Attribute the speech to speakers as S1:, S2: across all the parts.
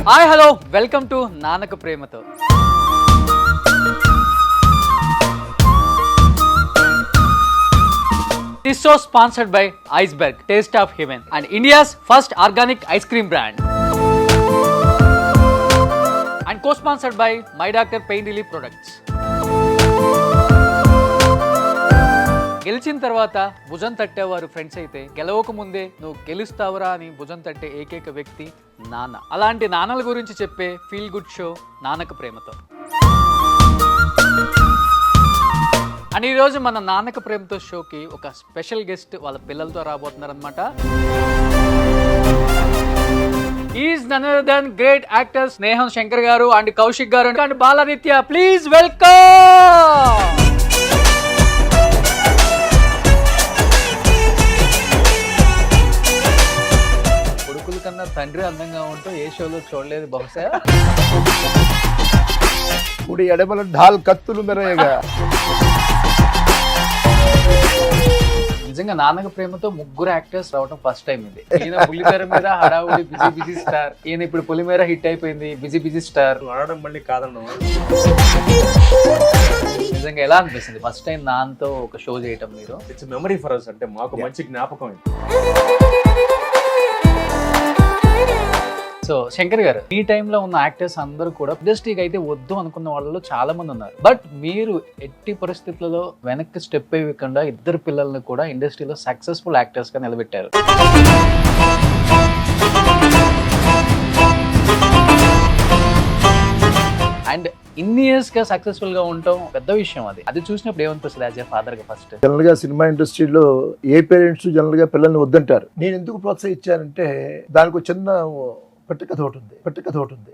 S1: Hi hello welcome to Nannaku Prematho. This show sponsored by Iceberg, Taste of Heaven, and India's first organic ice cream brand. And co-sponsored by My Doctor Pain Relief Products. గెలిచిన తర్వాత భుజం తట్టేవారు friends అయితే, గెలవక ముందే నువ్వు గెలుస్తావురా అని భుజం తట్టే ఏకైక వ్యక్తి నాన్న. అలాంటి నాన్నల గురించి చెప్పే feel good show Nannaku Prematho. And ఈరోజు మన నాన్నకు ప్రేమతో షోకి ఒక స్పెషల్ గెస్ట్ వాళ్ళ పిల్లలతో రాబోతున్నారు అనమాట. Is none other than great actors స్నేహం శంకర్ గారు అండ్ కౌశిక్ గారు అండ్ బాలనిత్య. Please welcome. కొడుకుల కన్నా తండ్రి అందంగా ఉంటూ ఏ షోలో చూడలేదు బహుశా.
S2: కుడి ఎడమల ఢాల్ కత్తులు మెరయగా.
S1: నిజంగా నాన్నకు ప్రేమతో ముగ్గురు యాక్టర్స్ రావడం ఫస్ట్ టైం ఇది. ఈయన పులిమేర మీద హడావుడి బిజీ బిజీ స్టార్, ఈయన ఇప్పుడు పులిమేర హిట్ అయిపోయింది బిజీ బిజీ స్టార్.
S3: ఆడడం మళ్ళీ కాదన్న
S1: నిజంగా ఎలా అనిపిస్తుంది ఫస్ట్ టైం నాన్నతో ఒక షో చేయటం మీరు?
S3: ఇట్స్ మెమరీ ఫర్ అస్, అంటే మాకు మంచి జ్ఞాపకం ఇది.
S1: సో శంకర్ గారు, ఈ టైంలో ఉన్న యాక్టర్స్ అందరూ కూడా ఇండస్ట్రీకి అయితే వద్దు అనుకున్న వాళ్ళలో చాలా మంది ఉన్నారు. బట్ మీరు ఎట్టి పరిస్థితులలో వెనక్కి స్టెప్ వేయకుండా ఇద్దరు పిల్లల్ని కూడా ఇండస్ట్రీలో సక్సెస్ఫుల్ యాక్టర్స్ గా నిలబెట్టారు. అండ్ ఇన్ని ఇయర్స్ గా సక్సెస్ఫుల్ గా ఉండటం పెద్ద విషయం. అది చూసినప్పుడు ఏమనిపిస్తుంది యాజ్ ఏ ఫాదర్ గా? ఫస్ట్
S2: జనరల్ గా సినిమా ఇండస్ట్రీలో ఏ పేరెంట్స్ జనరల్ గా పిల్లల్ని వద్దంటారు. నేను ఎందుకు ప్రోత్సహించానంటే దానికి ఒక చిన్న పట్టుకథ ఒకటి ఉంది.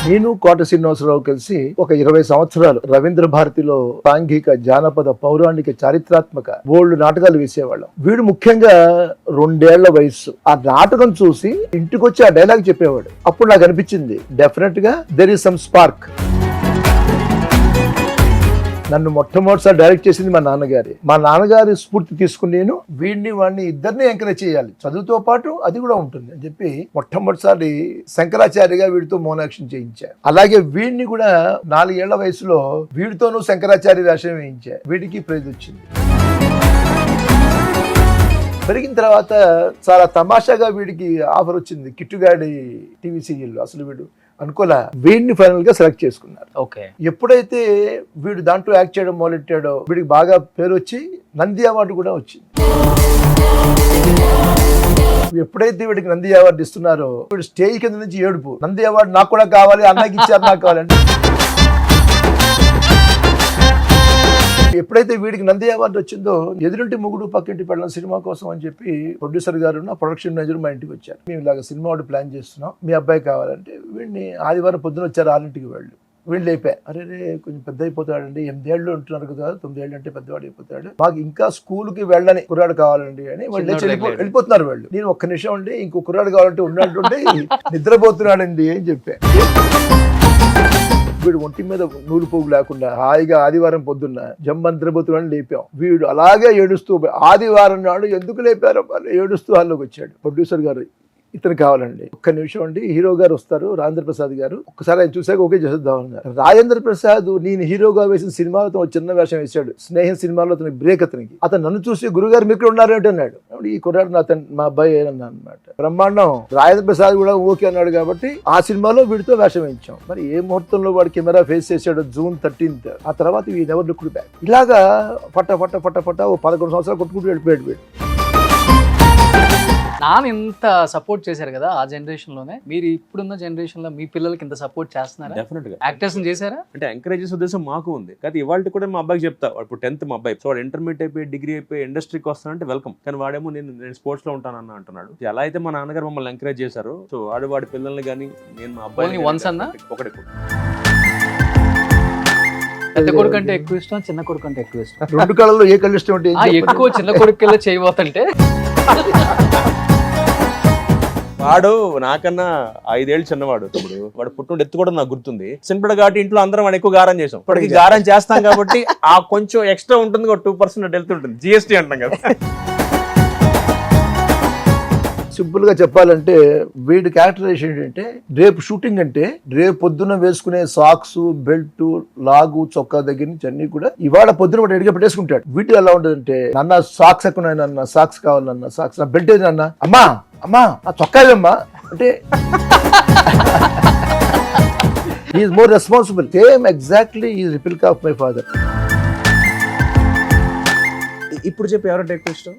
S2: నేను కోట శ్రీనివాసరావు కలిసి ఒక 20 సంవత్సరాలు రవీంద్ర భారతిలో సాంఘిక, జానపద, పౌరాణిక, చారిత్రాత్మక బోల్డ్ నాటకాలు వేసేవాళ్ళం. వీడు ముఖ్యంగా 2 ఏళ్ల వయస్సు. ఆ నాటకం చూసి ఇంటికి వచ్చి ఆ డైలాగ్ చెప్పేవాడు. అప్పుడు నాకు అనిపించింది డెఫినెట్ గా దెర్ ఈస్ సమ్ స్పార్క్. నన్ను మొట్టమొదటిసారి డైరెక్ట్ చేసింది మా నాన్నగారి స్ఫూర్తి తీసుకుని నేను వాడిని ఇద్దరిని ఎంకరేజ్ చేయాలి, చదువుతో పాటు అది కూడా ఉంటుంది అని చెప్పి మొట్టమొదటిసారి శంకరాచార్యగా వీడితో మోనాక్షన్ చేయించా. అలాగే వీడిని కూడా 4 ఏళ్ల వయసులో వీడితోనూ శంకరాచార్య వేషం వేయించా. వీడికి ప్రైజ్ వచ్చింది. పెరిగిన తర్వాత చాలా తమాషాగా వీడికి ఆఫర్ వచ్చింది కిట్టుగాడి టీవీ సీరియల్. అసలు వీడు అనుకోలే, వీడిని ఫైనల్ గా సెలెక్ట్ చేసుకున్నారు.
S1: ఓకే.
S2: ఎప్పుడైతే వీడు దాంట్లో యాక్ట్ చేయడం మొదలెట్టాడో వీడికి బాగా పేరు వచ్చి నంది అవార్డు కూడా వచ్చింది. ఎప్పుడైతే వీడికి నంది అవార్డు ఇస్తున్నారో వీడు స్టేజ్ కింద నుంచి ఏడుపు, నంది అవార్డు నాకు కూడా కావాలి, అన్నకి ఇచ్చారు నాకు కావాలంటే. ఎప్పుడైతే వీడికి నంది అవార్డు వచ్చిందో ఎదురింటి మొగుడు పక్కింటి పెళ్ళం సినిమా కోసం అని చెప్పి ప్రొడ్యూసర్ గారు ప్రొడక్షన్ మేనేజర్ మా ఇంటికి వచ్చారు. మేము ఇలాగ సినిమా వాడు ప్లాన్ చేస్తున్నాం, మీ అబ్బాయి కావాలంటే. వీడిని ఆదివారం పొద్దున వచ్చారు 6ంటికి. వీళ్ళు లేపా, అరే కొంచెం పెద్ద అయిపోతాడండి, 8 ఏళ్ళు ఉంటున్నారు కదా, 9 ఏళ్ళు అంటే పెద్దవాడు అయిపోతాడు, మాకు ఇంకా స్కూల్కి వెళ్ళని కుర్రాడు కావాలండి అని వాళ్ళు వెళ్ళిపోతున్నారు. వాళ్ళు నేను ఒక్క నిమిషం అండి ఇంకో కుర్రాడు కావాలంటే ఉన్నట్టుండి నిద్రపోతున్నాడండి అని చెప్పా. వీడు ఒంటి మీద నూలు పోగు లేకుండా హాయిగా ఆదివారం పొద్దున్న జమ్మంత్రబోతుని లేపాం. వీడు అలాగే ఏడుస్తూ ఆదివారం నాడు ఎందుకు లేపారో ఏడుస్తూ హాల్లోకి వచ్చాడు. ప్రొడ్యూసర్ గారు ఇతను కావాలండి, ఒక్క నిమిషం అండి, హీరో గారు వస్తారు రాజేంద్ర ప్రసాద్ గారు, ఒక్కసారి ఆయన చూసాక ఓకే చేసేద్దామన్నారు. రాజేంద్ర ప్రసాద్ నేను హీరోగా వేసిన సినిమాలో చిన్న వేషం వేశాడు. స్నేహం సినిమాలో అతనికి బ్రేక్. అతను నన్ను చూసి గురుగారు మీరు ఇక్కడ ఉన్నారు ఏంటన్నాడు. ఈ కుర్రాడు మా అబ్బాయి ఏనన్నా అనమాట. బ్రహ్మాండం. రాజేంద్ర ప్రసాద్ కూడా ఓకే అన్నాడు కాబట్టి ఆ సినిమాలో వీడితో వేషం వేయించాం. మరి ఏ ముహూర్తంలో వాడు కెమెరా ఫేస్ చేశాడు June 13th. ఆ తర్వాత ఈ నెవర్ లుక్డ్ బ్యాక్. ఇలాగా పట్ట ఓ 11 సంవత్సరాలు కొట్టుకుంటూ వెళ్ళిపోయాడు వీడు.
S1: నాన్న ఇంత సపోర్ట్ చేశారు కదా ఆ జనరేషన్ లోనే, మీరు ఇప్పుడున్న జనరేషన్ లో మీ పిల్లలకి ఇంత సపోర్ట్ చేస్తున్నారా?
S3: డెఫినెట్ గా
S1: యాక్టర్స్ చేశారా?
S3: అంటే ఎంకరేజ్ చేసే ఉద్దేశం మాకు ఉంది. కానీ ఇవాళ కూడా మా అబ్బాయికి చెప్తా, ఇప్పుడు 10th మా అబ్బాయి, సో వాడు ఇంటర్మీడియట్ అయిపోయి డిగ్రీ అయిపోయి ఇండస్ట్రీకి వస్తానంటే వెల్కమ్. కానీ వాడేమో నేను స్పోర్ట్స్ లో ఉంటానన్న అంటున్నాడు. ఎలా అయితే మా నాన్నగారు మమ్మల్ని ఎంకరేజ్ చేశారు, సో వాడి పిల్లల్ని కానీ నేను మా అబ్బాయి ఒకటి
S1: పెద్ద కొడుకు అంటే ఎక్కువ ఇష్టం, చిన్న కొడుకు అంటే ఎక్కువ ఇష్టం?
S2: 2 కళల్లో ఏ కళ్ళు ఇష్టం అంటే
S1: ఎక్కువ చిన్న కొడుకు చేయబోతుంటే
S3: వాడు నాకన్నా 5 ఏళ్ళు చిన్నవాడు తమ్ముడు. వాడు పుట్టినప్పుడు ఎత్తు కూడా నాకు గుర్తుంది. సింపుల్ కాబట్టి ఇంట్లో అందరం వాడు ఎక్కువ గారం చేసాం. ఇప్పటికి గారం చేస్తాం కాబట్టి ఆ కొంచెం ఎక్స్ట్రా ఉంటుంది, 2% వెళ్తుంటుంది. GST అంటాం కదా.
S2: సింపుల్ గా చెప్పాలంటే వీడి క్యారెక్టరైజేషన్ ఏంటంటే, రేపు షూటింగ్ అంటే రేపు పొద్దున్న వేసుకునే సాక్స్, బెల్ట్, లాగు, చొక్కా దగ్గర నుంచి అన్ని కూడా ఇవాళ పొద్దున వాడు రెడీగా పెట్టేసుకుంటాడు. వీటి ఎలా ఉంటుందంటే, నన్న సాక్స్ ఎక్కువ, నన్న సాక్స్ కావాలన్న, సాక్స్, నా బెల్ట్ ఏది అన్న, అమ్మా అమ్మా నా చొక్కా ఏదమ్మా అంటే is more responsible. Same exactly ఈ రిప్లికా ఆఫ్ మై ఫాదర్.
S4: ఇప్పుడు చెప్పి ఎవరంటే ఎక్కువ ఇష్టం?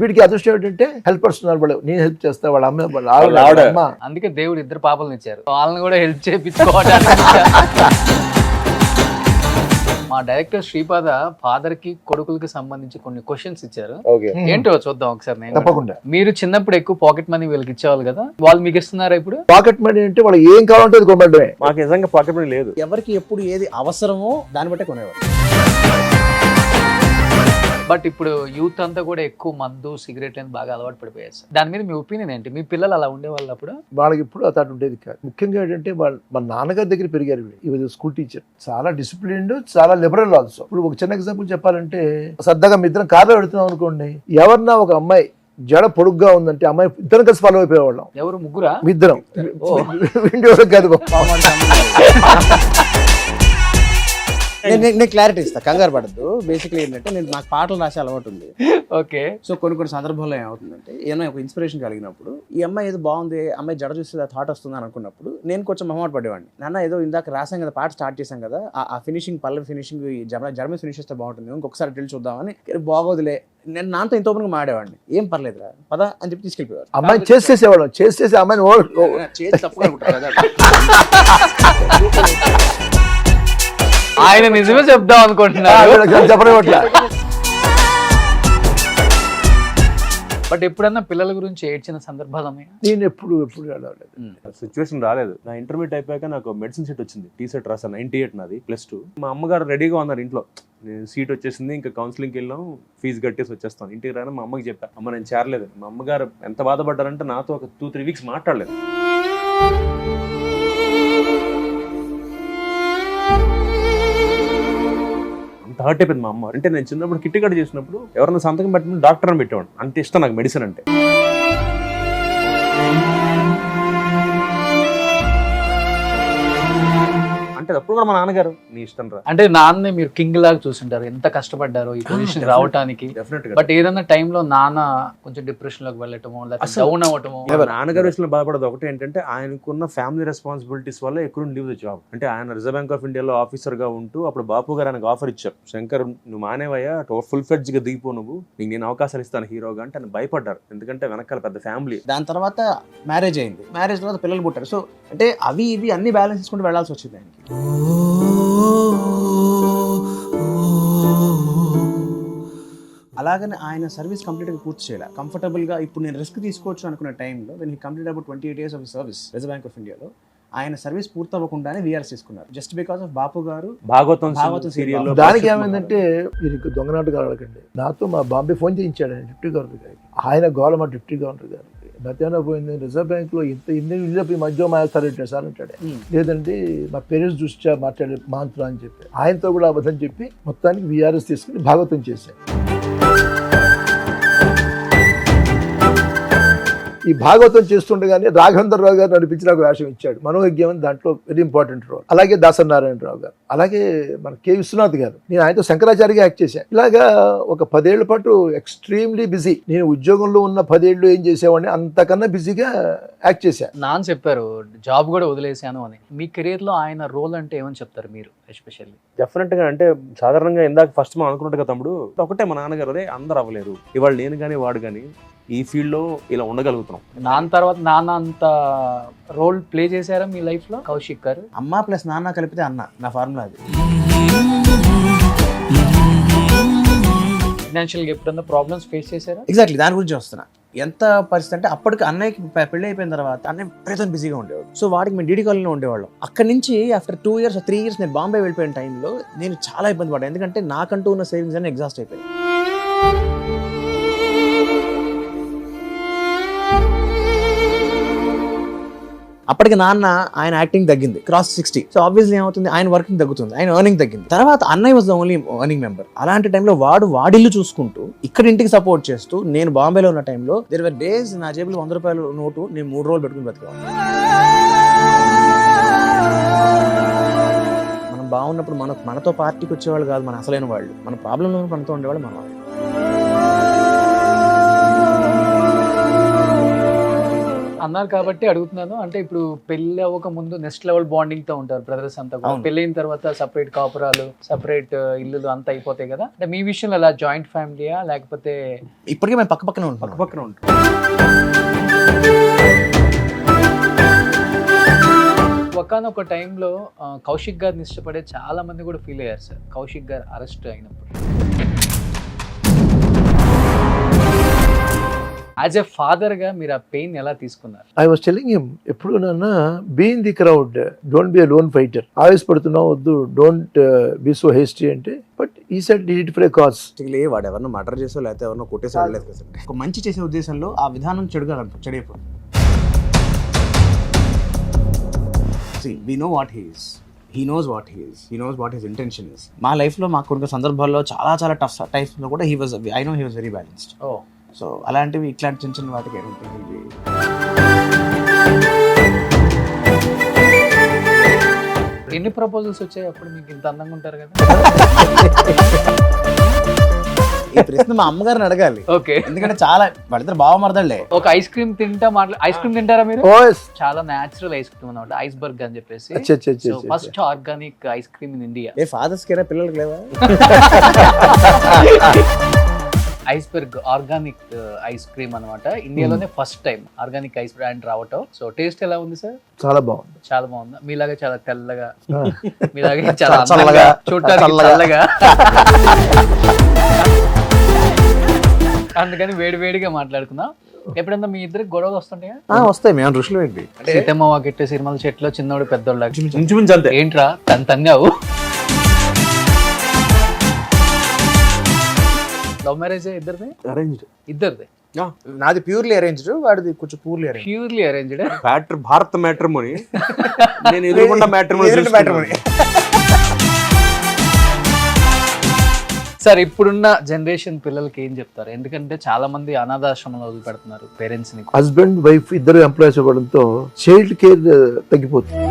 S2: వీడికి అదృష్టం ఏంటంటే హెల్పర్స్ ఉన్నారు, వాళ్ళు నేను హెల్ప్ చేస్తా, వాళ్ళ అమ్మ వాళ్ళ
S3: ఆవిడ.
S2: అమ్మ.
S1: అందుకే దేవుడు 2 పాపలను ఇచ్చారు, వాళ్ళని కూడా హెల్ప్ చేయించుకోవడానికి. మా డైరెక్టర్ శ్రీపాద ఫాదర్ కి కొడుకులకి సంబంధించి కొన్ని క్వశ్చన్స్ ఇచ్చారు. ఏంటో చూద్దాం ఒకసారి. నేను
S2: తప్పకుండా.
S1: మీరు చిన్నప్పుడు ఎక్కువ పాకెట్ మనీ వీళ్ళకి ఇచ్చేవాళ్ళు కదా, వాళ్ళు మీకు ఇస్తున్నారా ఇప్పుడు?
S2: పాకెట్ మనీ అంటే వాళ్ళు ఏం కావాలంటే అది కొనడమే.
S3: మాకు నిజంగా పాకెట్ మనీ లేదు.
S4: ఎవరికి ఎప్పుడు ఏది అవసరమో దాన్ని బట్టే కొనేవారు.
S1: బట్ ఇప్పుడు యూత్ అంతా కూడా ఎక్కువ మందు, సిగరెట్ అని బాగా అలవాటు పడిపోయారు సార్. దాని మీద మీ ఒపీనియన్ ఏంటి? మీ పిల్లలు అలా ఉండేవాళ్ళు అప్పుడు?
S2: వాళ్ళకి ఇప్పుడు అతడు ఉండేది కాదు. ముఖ్యంగా ఏంటంటే మా నాన్నగారి దగ్గర పెరిగారు. వీడు స్కూల్ టీచర్, చాలా డిసిప్లిన్డ్, చాలా లిబరల్ ఆల్సో. ఇప్పుడు ఒక చిన్న ఎగ్జాంపుల్ చెప్పాలంటే, సరదాగా మీ ఇద్దరం కార్లో పెడుతున్నాం అనుకోండి, ఎవరన్నా ఒక అమ్మాయి జడ పొడుగ్గా ఉందంటే అమ్మాయి ఇద్దరం కలిసి ఫాలో అయిపోయేవాళ్ళం.
S1: ఎవరు? ముగ్గురా?
S2: మీ ఇద్దరం. విండోలో కాదు.
S4: నేను క్లారిటీ ఇస్తా, కంగారు పడద్దు. బేసిక్లీ ఏంటంటే, నాకు పాటలు రాసే అలవాటు ఉంది.
S1: ఓకే.
S4: సో కొన్ని సందర్భాల్లో ఏమవుతుందంటే, ఏమైనా ఒక ఇన్స్పిరేషన్ కలిగినప్పుడు, ఈ అమ్మాయి ఏదో బాగుంది, అమ్మాయి జడ చూస్తే ఆ థాట్ వస్తుంది అని అనుకున్నప్పుడు నేను కొంచెం మొహమాట పడేవాడిని. నాన్న ఏదో ఇందాక రాసాం కదా, పాట స్టార్ట్ చేసాం కదా, ఆ ఫినిషింగ్, పల్లవి ఫినిషింగ్, జర్మనీ ఫినిష్ చేస్తే బాగుంటుంది, ఇంకొకసారి డ్రిల్ చూద్దామని. బాగోదులే, నేను నాతో ఇంత ఓపెన్గా మాడేవాడిని. ఏం పర్లేదురా పద అని చెప్పి తీసుకెళ్ళిపోయారు.
S2: అమ్మాయిని చేసేసేవాళ్ళం, చేసేసి అమ్మాయిని
S4: చేసి తప్పుగా అనుకుంటారు కదా.
S1: ఆయన నిజమే చెప్దాం అనుకుంటున్నారు.
S2: చెప్పలేవట్లా.
S1: బట్ ఎప్పుడన్నా పిల్లల గురించి ఏడ్చిన సందర్భాలు ఉన్నాయా?
S2: నేను ఎప్పుడు
S3: సిచ్యువేషన్ రాలేదు. నా ఇంటర్మీడియట్ అయిపోయాక నాకు మెడిసిన్ సీట్ వచ్చింది. టీ-సెట్ రాసాను, 98 నాది, +2. మా అమ్మగారు రెడీగా ఉన్నారు ఇంట్లో. నేను సీట్ వచ్చేసింది, ఇంకా కౌన్సిలింగ్కి వెళ్ళాం, ఫీజు కట్టేసి వచ్చేస్తాను. ఇంటికి రాని మా అమ్మకి చెప్పాను, అమ్మ నేను చేరలేదు. మా అమ్మగారు ఎంత బాధపడ్డారంటే, నాతో ఒక 2-3 వీక్స్ మాట్లాడలేదు. అంత హర్ట్ అయిపోయింది మా అమ్మ. అంటే నేను చిన్నప్పుడు కిట్టి కట్ చేసినప్పుడు ఎవరైనా సంతకం పెట్టిన డాక్టర్ అని పెట్టేవాడు. అంత ఇష్టం నాకు మెడిసిన్ అంటే. అంటే అప్పుడు కూడా మా నాన్నగారు నీ ఇష్టం రా
S1: అంటే, నాన్నే మీరు కింగ్ లాగా చూసింటారు, ఎంత కష్టపడ్డారో ఈ పొజిషన్ రావడానికి. బట్ ఏదన్నా టైంలో నాన్న కొంచెం డిప్రెషన్ లోకి వెళ్ళటమో, లేకపోతే డౌన్ అవ్వటమో?
S3: నాన్నగారి విషయంలో బాధపడదు. ఒకటి ఏంటంటే, ఆయనకున్న ఫ్యామిలీ రెస్పాన్సిబిలిటీస్ వల్ల ఎక్కువ లీవ్ ద జాబ్. అంటే ఆయన రిజర్వ్ బ్యాంక్ ఆఫ్ ఇండియాలో ఆఫీసర్ గా ఉంటూ, అప్పుడు బాపు గారు ఆయనకు ఆఫర్ ఇచ్చారు, శంకర్ నువ్వు మానేవయ్యా, ఫుల్ ఫ్లెడ్జ్ గా దిగిపో, నువ్వు నీకు నేను అవకాశాలు ఇస్తాను హీరోగా అంటే. ఆయన భయపడ్డారు, ఎందుకంటే వెనకాల పెద్ద ఫ్యామిలీ.
S4: దాని తర్వాత మ్యారేజ్ అయింది. మ్యారేజ్ తర్వాత పిల్లలు పుట్టారు. సో అంటే అవి ఇవి అన్ని బ్యాలెన్స్ చేసుకుంటూ వెళ్లాల్సి వచ్చింది ఆయనకి. అలాగని ఆయన సర్వీస్ కంప్లీట్గా పూర్తి చేయాలి. కంఫర్టబుల్గా ఇప్పుడు నేను రిస్క్ తీసుకోవచ్చు అనుకున్న టైంలో, when he complete about 28 years of service reserve bank of ఇండియాలో, ఆయన సర్వీస్ పూర్తి అవ్వకుండానే వీఆర్ఎస్ తీసుకున్నారు, జస్ట్ బికాస్ ఆఫ్ బాపు గారు
S3: భాగవతం సీరియల్.
S2: దానికి ఏమైందంటే, మీరు దొంగనాటు కావాలకండి, నాతో మా బాంబే ఫోన్ చేయించాడు ఆయన డిప్యూటీ గవర్నర్ గారికి. ఆయన గోల మా డిప్యూటీ గవర్నర్ గారు, మధ్యాహ్నం పోయింది రిజర్వ్ బ్యాంక్ లో ఇల్లు మధ్య మాట్లాడు సార్ అంటాడు. లేదంటే మా పేరెంట్స్ దృష్ట్యా మాట్లాడే మాంత్రం అని చెప్పి ఆయనతో కూడా అబద్ధం చెప్పి మొత్తానికి వీఆర్ఎస్ తీసుకుని భాగవతం చేశారు. ఈ భాగవతం చేస్తుండగానే రాఘవేంద్రరావు గారు నడిపించి నాకు వేషం ఇచ్చాడు. మనోజ్ఞం అని దాంట్లో వెరీ ఇంపార్టెంట్ రోల్. అలాగే దాసనారాయణరావు గారు, అలాగే మన కె విశ్వనాథ్ గారు. నేను ఆయనతో శంకరాచార్యగా యాక్ట్ చేశాను. ఇలాగా ఒక 10 ఏళ్ల పాటు ఎక్స్ట్రీమ్లీ బిజీ. నేను ఉద్యోగంలో ఉన్న 10 ఏళ్ళు ఏం చేసేవాడిని, అంతకన్నా బిజీగా యాక్ట్ చేశాను.
S1: నాన్న చెప్పారు జాబ్ కూడా వదిలేశాను అని. మీ కెరీర్ లో ఆయన రోల్ అంటే ఏమని చెప్తారు మీరు ఎస్పెషల్లీ?
S3: డెఫినెట్ గా అంటే, సాధారణంగా ఇందాక ఫస్ట్ మనం అనుకున్నట్టుగా తమ్ముడు, ఒకటే మా నాన్నగారు, అదే అందరు అవ్వలేరు. ఇవాళ నేను కానీ వాడు కానీ ఈ ఫీల్డ్ లో ఇలా ఉండగలుగుతున్నాం.
S1: నాన్న తర్వాత నాన్న అంత రోల్ ప్లే చేశారా మీ లైఫ్ లో? కౌశిక్ గారు
S4: అమ్మ ప్లస్ నాన్న కలిపితే అన్న, నా ఫార్ములా అది.
S1: ఫైనాన్షియల్ గా ఎప్పుడన్నా ప్రాబ్లమ్స్ ఫేస్ చేశారా?
S4: ఎగ్జాక్ట్లీ దాని గురించి వస్తున్నా. ఎంత పరిస్థితి అంటే, అప్పటికి అన్నయ్యకి పెళ్లి అయిపోయిన తర్వాత అన్నయ్య ప్రతి బిజీగా ఉండేవాడు. సో వాడికి మేము డీడీ కాలనీలో ఉండేవాళ్ళం. అక్కడి నుంచి ఆఫ్టర్ 2 years 3 years నేను బాంబే వెళ్ళిపోయిన టైంలో నేను చాలా ఇబ్బంది పడ్డాను, ఎందుకంటే నాకంటూ ఉన్న సేవింగ్స్ అన్ని ఎగ్జాస్ట్ అయిపోయాయి. అప్పటికి నాన్న ఆయన యాక్టింగ్ తగ్గింది, క్రాస్ 60. సో ఆబ్వియస్లీ ఏమవుతుంది, ఆయన వర్కింగ్ తగ్గుతుంది, ఆయన ఎర్నింగ్ తగ్గింది. తర్వాత అన్నయ్య was the only earning member. అలాంటి టైంలో వాడిల్లు చూసుకుంటూ ఇక్కడ ఇంటికి సపోర్ట్ చేస్తూ, నేను బాంబేలో ఉన్న టైంలో దేర్ వర్ డేస్ నా జేబులో 100 రూపాయల నోటు నేను 3 రోజులు పెట్టుకుని బతికేవాడిని. మనం బాగున్నప్పుడు మనతో పార్టీకి వచ్చేవాళ్ళు కాదు మన అసలైన వాళ్ళు, మన ప్రాబ్లంలో మనతో ఉండేవాళ్ళు మన వాళ్ళు.
S1: అన్నారు కాబట్టి అడుగుతున్నాను. అంటే ఇప్పుడు పెళ్లి అవ్వక ముందు నెక్స్ట్ లెవెల్ బాండింగ్ తో ఉంటారు బ్రదర్స్ అంతా కూడా. పెళ్లి అయిన తర్వాత సపరేట్ కాపురాలు, సపరేట్ ఇల్లులు అంతా అయిపోతాయి కదా. అంటే మీ విషయంలో అలా జాయింట్ ఫ్యామిలీయా లేకపోతే?
S4: ఇప్పటికీ మేము పక్కనే ఉంటాం.
S1: ఒకానొక టైంలో కౌశిక్ గారిని ఇష్టపడే చాలా మంది కూడా ఫీల్ అయ్యారు సార్, కౌశిక్ గారు అరెస్ట్ అయినప్పుడు. యాజ్ ఎ ఫాదర్ గా మీరు ఆ పెయిన్ ఎలా తీసుకున్నారు?
S2: ఐ వాస్ టెల్లింగ్ హిమ్, ఎప్పుడు నాన్న be in the crowd, don't be a lone fighter. ఆవేశపడుతున్నావు, వద్దు, డోంట్ బి సో హేస్టీ అంటే. But he said did it for a cause.
S4: వాడు ఎవరినో మర్డర్ చేసో లేకపోతే ఎవరినో కొట్టేసో వెళ్ళలేదు కదా. ఒక మంచి చేసే ఉద్దేశంలో ఆ విధానం చెడైపోతుంది. We know what he is. He knows what he is. He knows what his intention is. మా లైఫ్లో మాకు కొన్ని సందర్భాల్లో చాలా టఫ్ టైమ్స్లో కూడా I know he was very balanced.
S1: Oh.
S4: So అలాంటివి ఇట్లాంటి చిన్న వాటికి ఏముంటుంది.
S1: ఎన్ని ప్రపోజల్స్ వచ్చాయి అప్పుడు? మీకు ఇంత అందంగా ఉంటారు కదా.
S4: ఈ ప్రశ్న మా అమ్మగారిని అడగాలి.
S1: ఓకే.
S4: ఎందుకంటే చాలా వాళ్ళిద్దరు బావ మరదళ్ళే.
S1: ఒక ఐస్ క్రీమ్ ఐస్ క్రీమ్ తింటారా మీరు? చాలా నేచురల్ ఐస్ క్రీమ్ అన్నమాట, ఐస్ బర్గ్ అని చెప్పేసి. First organic ice cream in India.
S4: ఏ ఫాదర్స్ కేనా పిల్లలకి లేవా?
S1: Iceberg organic ice cream అనమాట. ఇండియాలోనే first time organic ice brand రావటం. సో టేస్ట్ ఎలా ఉంది సార్?
S2: చాలా బాగుంది.
S1: చాలా బాగుంది. మీలాగే చాలా తెల్లగా, మీలాగే చాలా చల్లగా, చూడటానికి చల్లగా, అందుకని వేడిగా మాట్లాడుకుందాం. ఎప్పుడన్నా మీ ఇద్దరికి గొడవలు వస్తుంటాయా?
S4: వస్తాయి. మేము ఋషులు ఏంటి,
S1: సీతమ్మ వాకిట్టే సినిమాల చెట్లో చిన్నోడు పెద్దోళ్ళ
S3: ఇంచుమించు
S1: ఏంట్రా తన్నావు? లవ్ మ్యారేజ్ ఇద్దరిది?
S3: అరేంజ్డ్.
S1: ఇద్దరిది.
S4: నాది ప్యూర్లీ అరేంజ్డ్, వాడిది కొంచెం ప్యూర్లీ
S1: అరేంజ్డ్.
S3: భారత్ మ్యాట్రిమోనీ, నేను ఎదురుకొండ మ్యాట్రిమోనీ.
S1: సార్, ఇప్పుడున్న జనరేషన్ పిల్లలకి ఏం చెప్తారు? ఎందుకంటే చాలా మంది అనాథాశ్రమంలో వదిలిపెడుతున్నారు పేరెంట్స్ ని.
S2: హస్బెండ్ వైఫ్ ఇద్దరు ఎంప్లాయీస్ అవ్వడంతో చైల్డ్ కేర్ తగ్గిపోతుంది.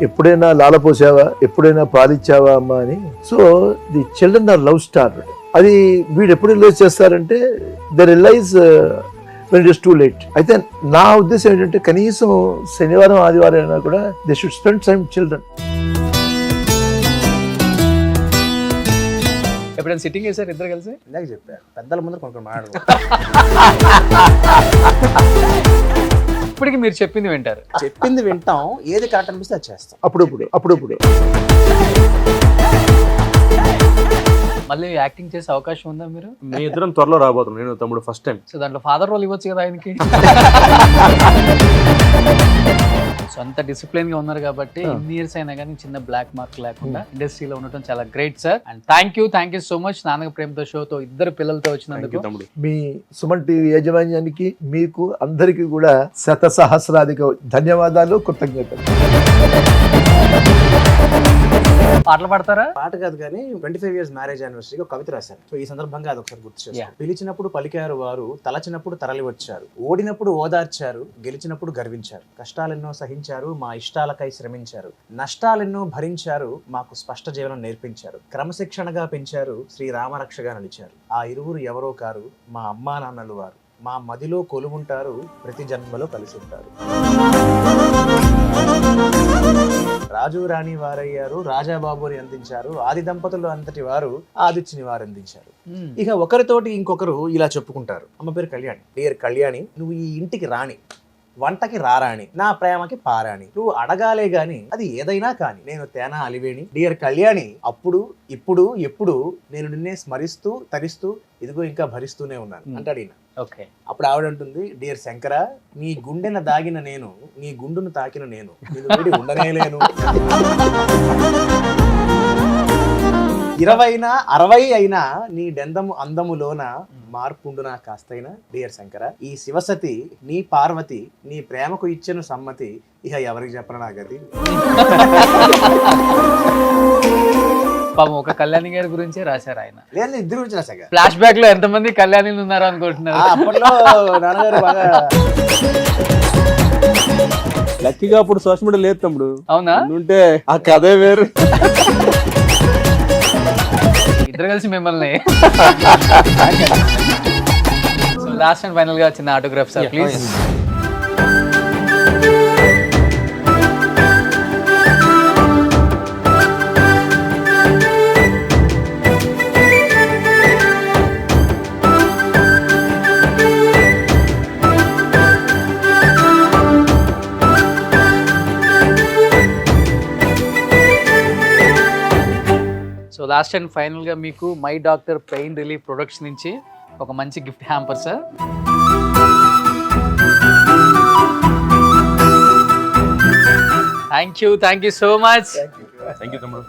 S2: ఎప్పుడైనా లాలపోసావా, ఎప్పుడైనా పాలిచ్చావా అమ్మా అని. So the children are love star. అది వీడు ఎప్పుడు రిలైజ్ చేస్తారంటే they realise when it is too late. అయితే నా ఉద్దేశం ఏంటంటే కనీసం శనివారం ఆదివారం అయినా కూడా they should spend time children.
S1: ఎప్పుడైనా సిట్టింగ్ చేశారు ఇద్దరు కలిసి?
S4: ఇందాక చెప్పారు, పెద్దల ముందు కొంచెం మాట్లాడు.
S1: ఇప్పటికి మీరు చెప్పింది వింటారు?
S4: చెప్పింది వింటాం, ఏది కరెక్ట్ అనిపిస్తే అది చేస్తాం.
S2: అప్పుడప్పుడు
S1: మళ్ళీ యాక్టింగ్ చేసే అవకాశం ఉందా మీరు?
S3: మీ ఇద్దరం త్వరలో రాబోతున్నాం, నేను తమ్ముడు ఫస్ట్ టైం.
S1: సో దాంట్లో ఫాదర్ రోల్ ఇవ్వచ్చు కదా ఆయనకి. సో అంత డిసిప్లిన్ గా ఉన్నారు కాబట్టి ఇన్ని ఇయర్స్ అయినా కానీ చిన్న బ్లాక్ మార్క్ లేకుండా ఇండస్ట్రీలో ఉండటం చాలా great sir. And thank you so much నాన్నగ ప్రేమతో షోతో ఇద్దరు పిల్లలతో వచ్చినందుకు.
S2: మీ సుమన్ టీవీ యాజమాన్యానికి, మీకు అందరికీ కూడా శతసహస్రాధిక ధన్యవాదాలు, కృతజ్ఞతలు.
S1: పాటలు పాడతారా?
S4: పాట కాదు కానీ 25 years మ్యారేజ్ యానివర్సరీకి ఒక కవిత రాశాను. సో ఈ సందర్భంగా అది ఒకసారి గుర్తు చేస్తాను. పిలిచినప్పుడు పలికారు వారు, తలచినప్పుడు తరలి వచ్చారు, ఓడినప్పుడు ఓదార్చారు, గెలిచినప్పుడు గర్వించారు, కష్టాలెన్నో సహించారు, మా ఇష్టాలకై శ్రమించారు, నష్టాలెన్నో భరించారు, మాకు స్పష్ట జీవనం నేర్పించారు, క్రమశిక్షణగా పెంచారు, శ్రీరామరక్షగా నిలిచారు. ఆ ఇరువురు ఎవరో కారు, మా అమ్మా నాన్నలు వారు, మా మదిలో కొలువుంటారు, ప్రతి జన్మలో కలిసి ఉంటారు. రాజు రాణి వారయ్యారు, రాజాబాబుని అందించారు, ఆది దంపతులు అంతటి వారు ఆదిత్యని వారు అందించారు. ఇక ఒకరితోటి ఇంకొకరు ఇలా చెప్పుకుంటారు. అమ్మ పేరు కళ్యాణి. డియర్ కళ్యాణి, నువ్వు ఈ ఇంటికి రాణి, వంటకి రారాణి, నా ప్రేమకి పారాణి, నువ్వు అడగాలే గాని అది ఏదైనా కాని, నేను తేనా అలివేణి. డియర్ కళ్యాణి, అప్పుడు ఇప్పుడు ఎప్పుడు నేను నిన్నే స్మరిస్తూ తరిస్తూ ఇదిగో ఇంకా భరిస్తూనే ఉన్నాను అంటాడు ఈయన.
S1: ఓకే.
S4: అప్పుడు ఆవిడ అంటుంది, డియర్ శంకర, నీ గుండెన దాగిన నేను, నీ గుండును తాకిన నేను, నేను వీడి ఉండనేలేను. 20 60 అయినా నీ డెందము అందములోన మార్పుండునా కాస్తైనా డియర్ శంకర, ఈ శివసతి నీ పార్వతి నీ ప్రేమకు ఇచ్చెను సమ్మతి, ఇక ఎవరికి చెప్పను నా గతి.
S1: పాపం ఒక కళ్యాణి గారి గురించే రాశారు ఆయన.
S4: లేదు ఇద్దరు గురించి రాశాక.
S1: ఫ్లాష్ బ్యాక్ లో ఎంతమంది కళ్యాణిలు ఉన్నారు అనుకుంటున్నారు?
S4: అప్పట్లో నాన్నగారు బాగా
S3: లక్కీగా అప్పుడు సోషల్ మీడియా లేదు తమ్ముడు.
S1: అవునా?
S3: ఉంటే ఆ కథే వేరు.
S1: ఇద్దరు కలిసి మిమ్మల్ని లాస్ట్ అండ్ ఫైనల్ గా చిన్న autograph sir please. So last and final గా మీకు my doctor pain relief products నుంచి ఒక మంచి gift hamper sir. Thank you so much.
S3: Thank you తమ్ముడు.